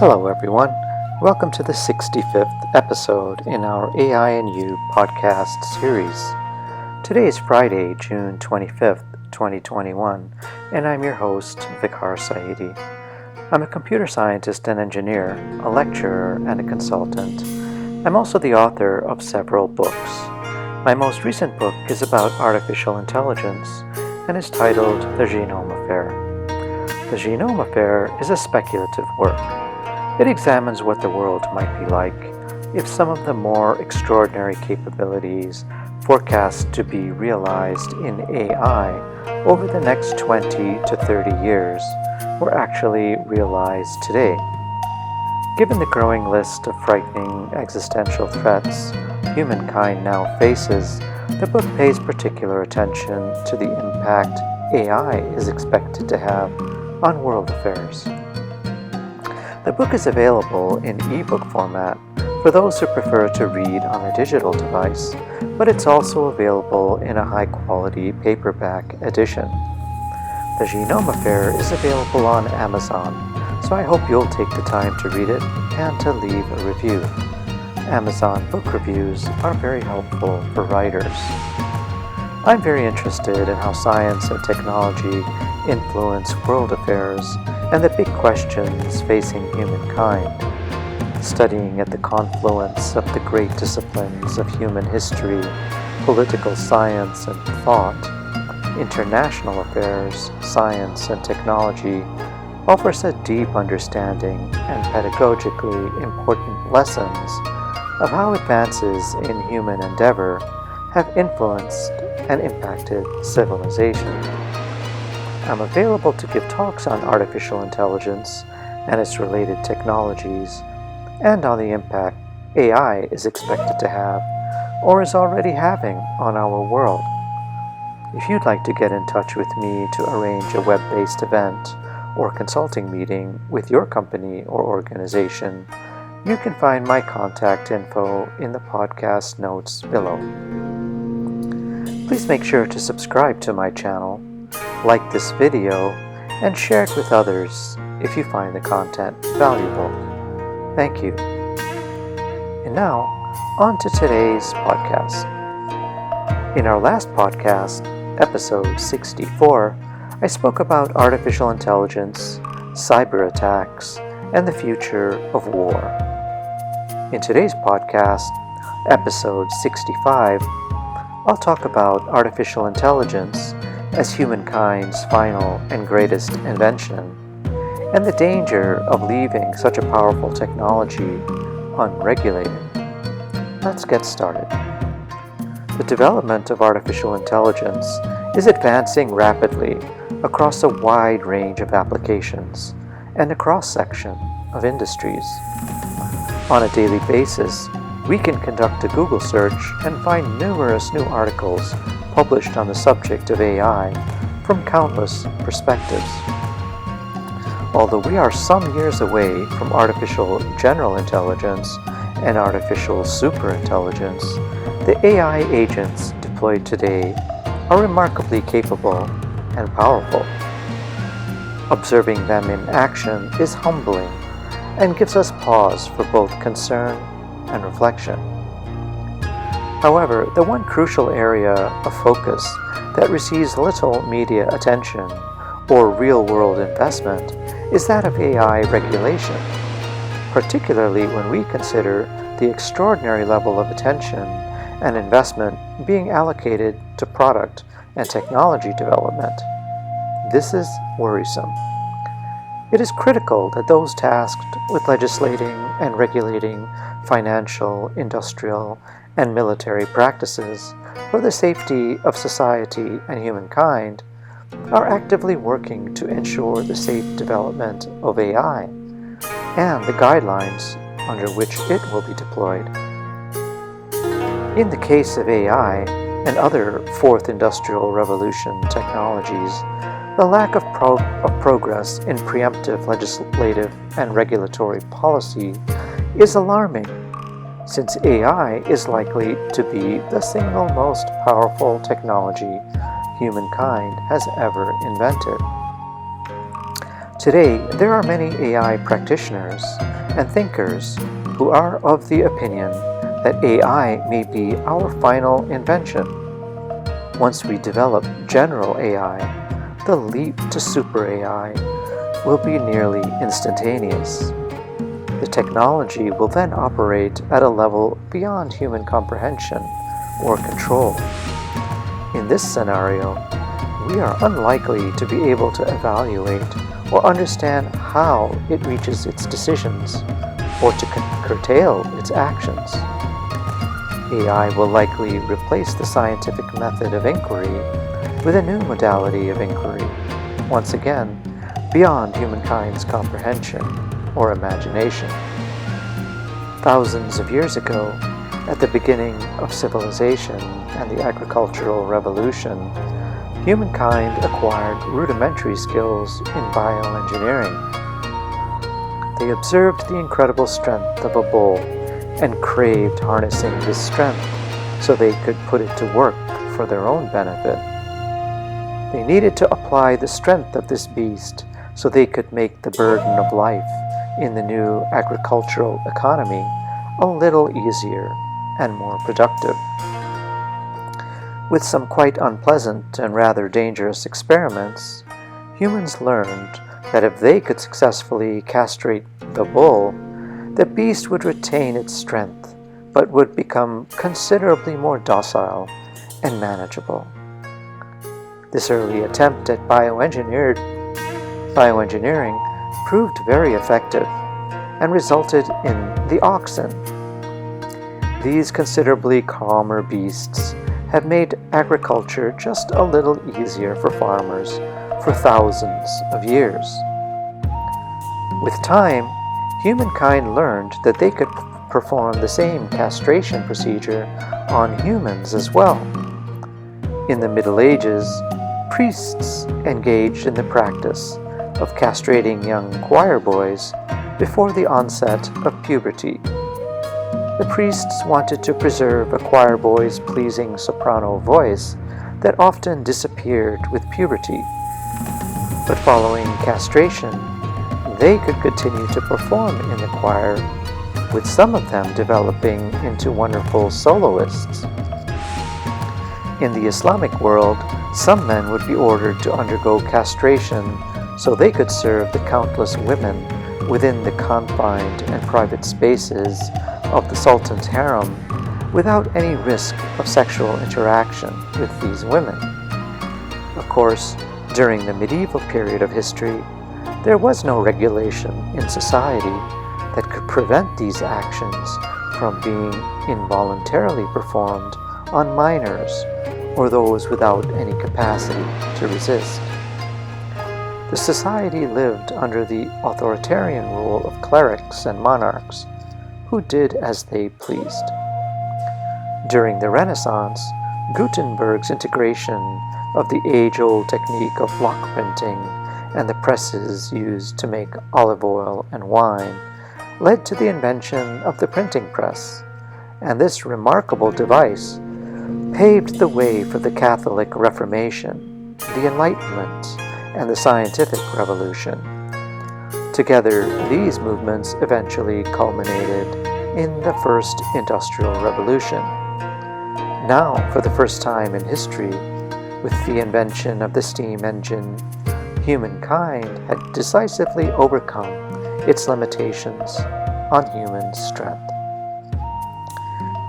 Hello everyone, welcome to the 65th episode in our AI and You podcast series. Today is Friday, June 25th, 2021, and I'm your host, Vikhar Saidi. I'm a computer scientist and engineer, a lecturer, and a consultant. I'm also the author of several books. My most recent book is about artificial intelligence and is titled The Genome Affair. The Genome Affair is a speculative work. It examines what the world might be like if some of the more extraordinary capabilities forecast to be realized in AI over the next 20 to 30 years were actually realized today. Given the growing list of frightening existential threats humankind now faces, the book pays particular attention to the impact AI is expected to have on world affairs. The book is available in ebook format for those who prefer to read on a digital device, but it's also available in a high-quality paperback edition. The Genome Affair is available on Amazon, so I hope you'll take the time to read it and to leave a review. Amazon book reviews are very helpful for writers. I'm very interested in how science and technology influence world affairs and the big questions facing humankind. Studying at the confluence of the great disciplines of human history, political science and thought, international affairs, science and technology offers a deep understanding and pedagogically important lessons of how advances in human endeavor have influenced and impacted civilization. I'm available to give talks on artificial intelligence and its related technologies, and on the impact AI is expected to have, or is already having, on our world. If you'd like to get in touch with me to arrange a web-based event or consulting meeting with your company or organization, you can find my contact info in the podcast notes below. Please make sure to subscribe to my channel, like this video, and share it with others if you find the content valuable. Thank you. And now, on to today's podcast. In our last podcast, episode 64, I spoke about artificial intelligence, cyber attacks, and the future of war. In today's podcast, episode 65, I'll talk about artificial intelligence as humankind's final and greatest invention, and the danger of leaving such a powerful technology unregulated. Let's get started. The development of artificial intelligence is advancing rapidly across a wide range of applications and a cross-section of industries. On a daily basis, we can conduct a Google search and find numerous new articles published on the subject of AI from countless perspectives. Although we are some years away from artificial general intelligence and artificial superintelligence, the AI agents deployed today are remarkably capable and powerful. Observing them in action is humbling and gives us pause for both concern and reflection. However, the one crucial area of focus that receives little media attention or real-world investment is that of AI regulation, particularly when we consider the extraordinary level of attention and investment being allocated to product and technology development. This is worrisome. It is critical that those tasked with legislating and regulating financial, industrial, and military practices for the safety of society and humankind are actively working to ensure the safe development of AI and the guidelines under which it will be deployed. In the case of AI and other fourth industrial revolution technologies, the lack of progress in preemptive legislative and regulatory policy is alarming, since AI is likely to be the single most powerful technology humankind has ever invented. Today, there are many AI practitioners and thinkers who are of the opinion that AI may be our final invention. Once we develop general AI, the leap to super AI will be nearly instantaneous. The technology will then operate at a level beyond human comprehension or control. In this scenario, we are unlikely to be able to evaluate or understand how it reaches its decisions or to curtail its actions. AI will likely replace the scientific method of inquiry with a new modality of inquiry, once again, beyond humankind's comprehension or imagination. Thousands of years ago, at the beginning of civilization and the agricultural revolution, humankind acquired rudimentary skills in bioengineering. They observed the incredible strength of a bull and craved harnessing this strength so they could put it to work for their own benefit. They needed to apply the strength of this beast so they could make the burden of life in the new agricultural economy a little easier and more productive. With some quite unpleasant and rather dangerous experiments, humans learned that if they could successfully castrate the bull, the beast would retain its strength, but would become considerably more docile and manageable. This early attempt at bioengineering proved very effective and resulted in the oxen. These considerably calmer beasts have made agriculture just a little easier for farmers for thousands of years. With time, humankind learned that they could perform the same castration procedure on humans as well. In the Middle Ages, priests engaged in the practice of castrating young choir boys before the onset of puberty. The priests wanted to preserve a choir boy's pleasing soprano voice that often disappeared with puberty. But following castration, they could continue to perform in the choir, with some of them developing into wonderful soloists. In the Islamic world, some men would be ordered to undergo castration so they could serve the countless women within the confined and private spaces of the Sultan's harem without any risk of sexual interaction with these women. Of course, during the medieval period of history, there was no regulation in society that could prevent these actions from being involuntarily performed on minors or those without any capacity to resist. The society lived under the authoritarian rule of clerics and monarchs, who did as they pleased. During the Renaissance, Gutenberg's integration of the age-old technique of block printing and the presses used to make olive oil and wine led to the invention of the printing press, and this remarkable device paved the way for the Catholic Reformation, the Enlightenment, and the Scientific Revolution. Together, these movements eventually culminated in the First Industrial Revolution. Now, for the first time in history, with the invention of the steam engine, humankind had decisively overcome its limitations on human strength.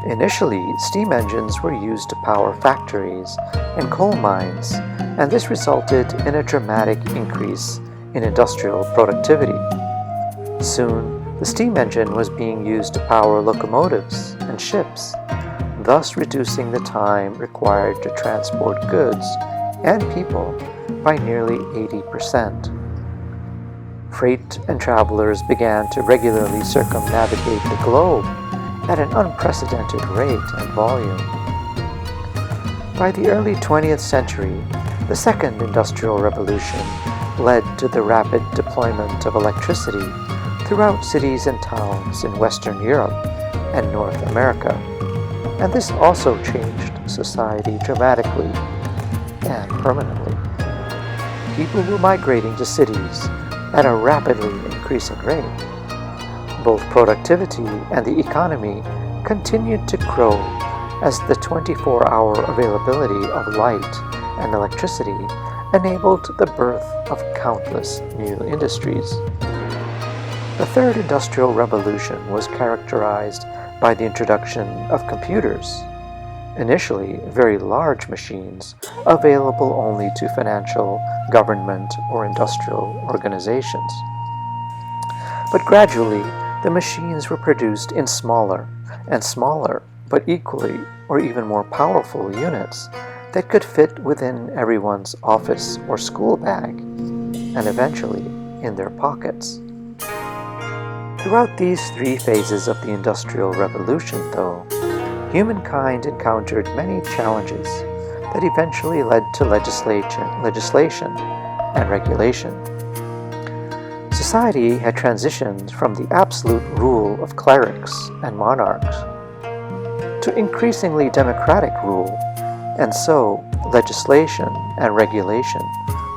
Initially, steam engines were used to power factories and coal mines, and this resulted in a dramatic increase in industrial productivity. Soon, the steam engine was being used to power locomotives and ships, thus reducing the time required to transport goods and people by nearly 80%. Freight and travelers began to regularly circumnavigate the globe at an unprecedented rate and volume. By the early 20th century, the Second Industrial Revolution led to the rapid deployment of electricity throughout cities and towns in Western Europe and North America, and this also changed society dramatically and permanently. People were migrating to cities at a rapidly increasing rate. Both productivity and the economy continued to grow as the 24-hour availability of light and electricity enabled the birth of countless new industries. The Third Industrial Revolution was characterized by the introduction of computers, initially very large machines available only to financial, government, or industrial organizations. But gradually, the machines were produced in smaller and smaller, but equally or even more powerful units that could fit within everyone's office or school bag, and eventually in their pockets. Throughout these three phases of the Industrial Revolution, though, humankind encountered many challenges that eventually led to legislation and regulation. Society had transitioned from the absolute rule of clerics and monarchs to increasingly democratic rule, and so legislation and regulation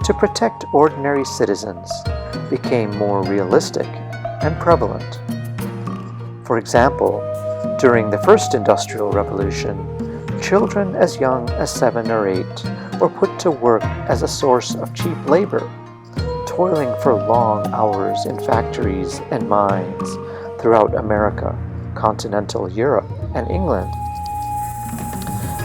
to protect ordinary citizens became more realistic and prevalent. For example, during the First Industrial Revolution, children as young as 7 or 8 were put to work as a source of cheap labor, toiling for long hours in factories and mines throughout America, continental Europe, and England.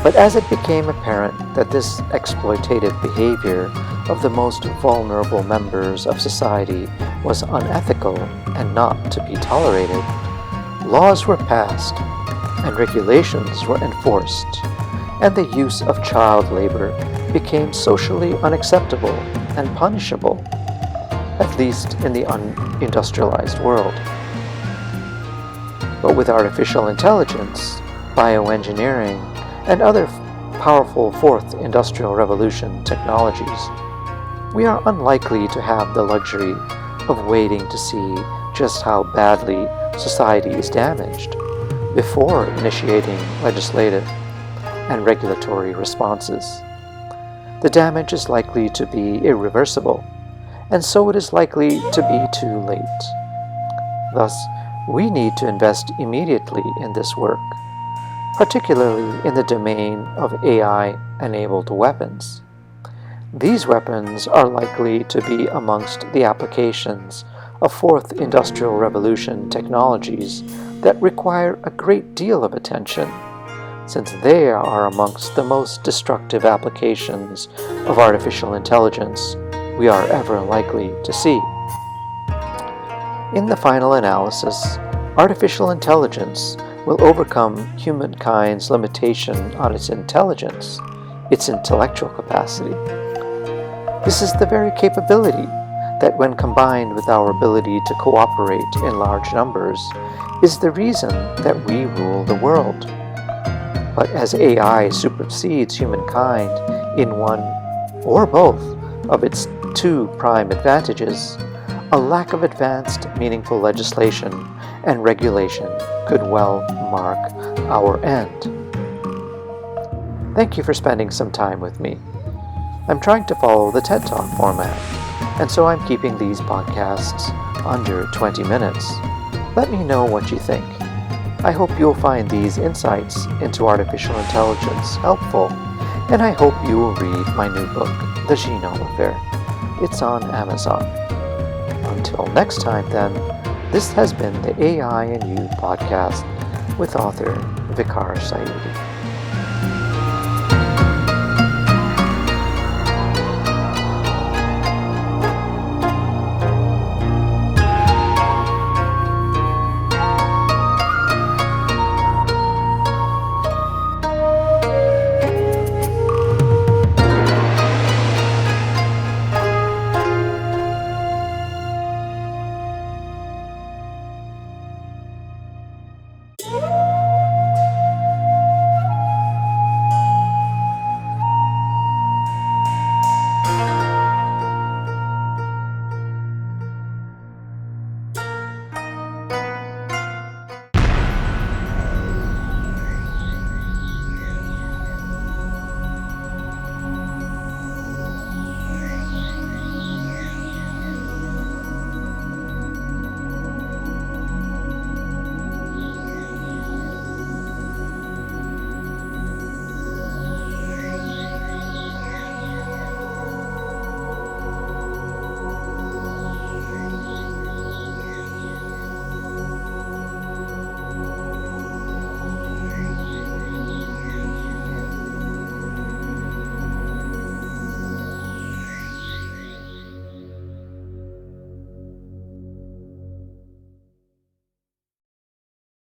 But as it became apparent that this exploitative behavior of the most vulnerable members of society was unethical and not to be tolerated, laws were passed and regulations were enforced, and the use of child labor became socially unacceptable and punishable, at least in the unindustrialized world. But with artificial intelligence, bioengineering, and other powerful Fourth Industrial Revolution technologies, we are unlikely to have the luxury of waiting to see just how badly society is damaged before initiating legislative and regulatory responses. The damage is likely to be irreversible, and so it is likely to be too late. Thus, we need to invest immediately in this work, particularly in the domain of AI-enabled weapons. These weapons are likely to be amongst the applications of Fourth Industrial Revolution technologies that require a great deal of attention, since they are amongst the most destructive applications of artificial intelligence we are ever likely to see. In the final analysis, artificial intelligence will overcome humankind's limitation on its intelligence, its intellectual capacity. This is the very capability that, when combined with our ability to cooperate in large numbers, is the reason that we rule the world. But as AI supersedes humankind in one or both of its two prime advantages, a lack of advanced, meaningful legislation and regulation could well mark our end. Thank you for spending some time with me. I'm trying to follow the TED Talk format, and so I'm keeping these podcasts under 20 minutes. Let me know what you think. I hope you'll find these insights into artificial intelligence helpful, and I hope you will read my new book, The Genome Affair. It's on Amazon. Until next time then, this has been the AI and You podcast with author Vicar Saidi.